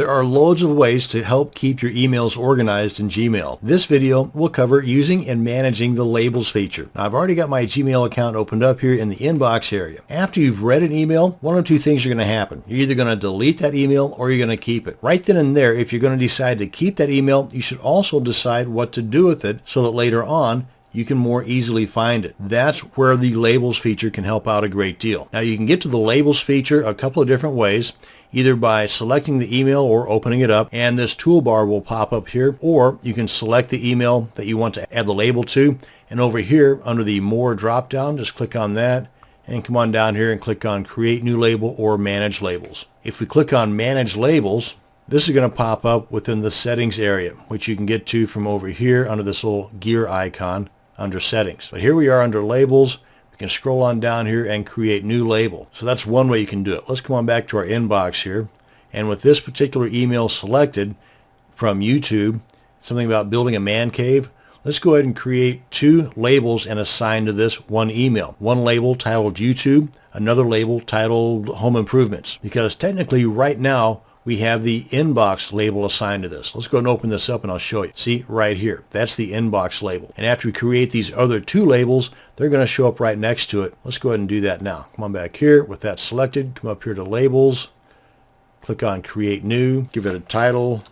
There are loads of ways to help keep your emails organized in Gmail. This video will cover using and managing the labels feature. Now, I've already got my Gmail account opened up here in the inbox area. After you've read an email, one of two things are going to happen. You're either going to delete that email or you're going to keep it. Right then and there, if you're going to decide to keep that email, you should also decide what to do with it so that later on you can more easily find it. That's where the labels feature can help out a great deal. Now, you can get to the labels feature a couple of different ways, either by selecting the email or opening it up, and this toolbar will pop up here, or you can select the email that you want to add the label to, and over here under the More drop down, just click on that and come on down here and click on Create New Label or Manage Labels. If we click on Manage Labels, this is going to pop up within the settings area, which you can get to from over here under this little gear icon under settings. But here we are under labels. We can scroll on down here and create new label. So that's one way you can do it. Let's come on back to our inbox here. And with this particular email selected from YouTube, something about building a man cave, let's go ahead and create two labels and assign to this one email. One label titled YouTube, another label titled Home Improvements. Because technically right now, we have the inbox label assigned to this. Let's go and open this up and I'll show you. See, right here, that's the inbox label. And after we create these other two labels, they're going to show up right next to it. Let's go ahead and do that now. Come on back here with that selected. Come up here to labels. Click on Create New. Give it a title.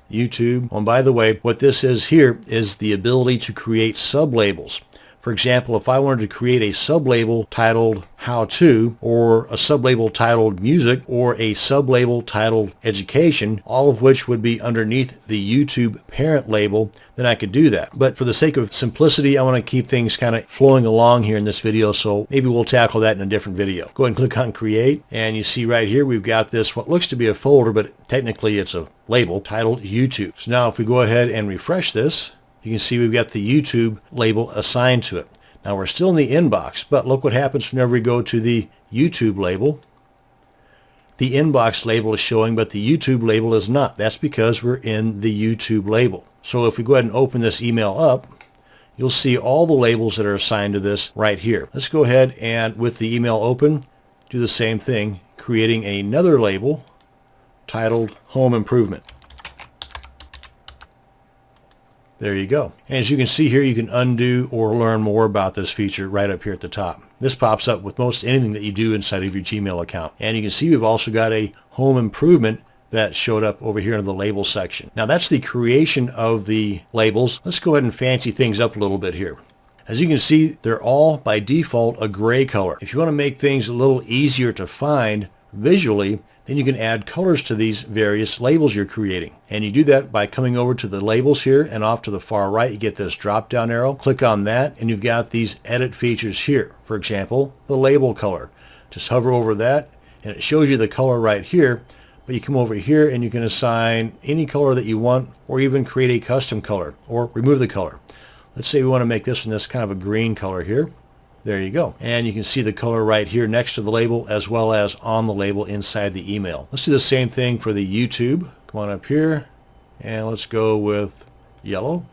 YouTube. Oh, and by the way, what this is here is the ability to create sub-labels. For example, if I wanted to create a sublabel titled How To, or a sublabel titled Music, or a sublabel titled Education, all of which would be underneath the YouTube parent label, then I could do that. But for the sake of simplicity, I want to keep things kind of flowing along here in this video, so maybe we'll tackle that in a different video. Go ahead and click on Create, and you see right here we've got this, what looks to be a folder, but technically it's a label titled YouTube. So now if we go ahead and refresh this, you can see we've got the YouTube label assigned to it. Now we're still in the inbox, but look what happens whenever we go to the YouTube label. The inbox label is showing, but the YouTube label is not. That's because we're in the YouTube label. So if we go ahead and open this email up, you'll see all the labels that are assigned to this right here. Let's go ahead and with the email open, do the same thing, creating another label titled Home Improvement. There you go. And as you can see here, you can undo or learn more about this feature right up here at the top. This pops up with most anything that you do inside of your Gmail account. And you can see we've also got a home improvement that showed up over here in the label section. Now that's the creation of the labels. Let's go ahead and fancy things up a little bit here. As you can see, they're all by default a gray color. If you want to make things a little easier to find visually, then you can add colors to these various labels you're creating. And you do that by coming over to the labels here, and off to the far right you get this drop down arrow. Click on that and you've got these edit features here. For example, the label color. Just hover over that and it shows you the color right here, but you come over here and you can assign any color that you want, or even create a custom color or remove the color. Let's say we want to make this one this kind of a green color here. There you go. And you can see the color right here next to the label as well as on the label inside the email. Let's do the same thing for the YouTube. Come on up here and let's go with yellow.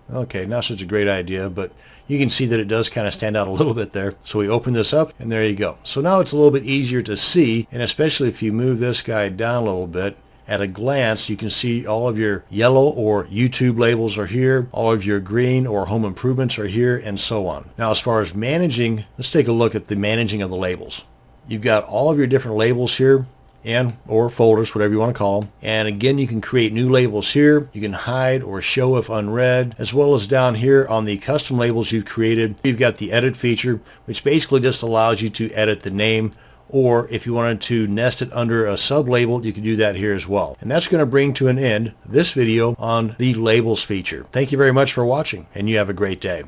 Okay, not such a great idea, but you can see that it does kind of stand out a little bit there. So we open this up and there you go. So now it's a little bit easier to see, and especially if you move this guy down a little bit, at a glance, you can see all of your yellow or YouTube labels are here, all of your green or home improvements are here, and so on. Now, as far as managing, let's take a look at the managing of the labels. You've got all of your different labels here, and or folders, whatever you want to call them. And again, you can create new labels here. You can hide or show if unread, as well as down here on the custom labels you've created. You've got the edit feature, which basically just allows you to edit the name, or if you wanted to nest it under a sub-label, you can do that here as well. And that's going to bring to an end this video on the labels feature. Thank you very much for watching, and you have a great day.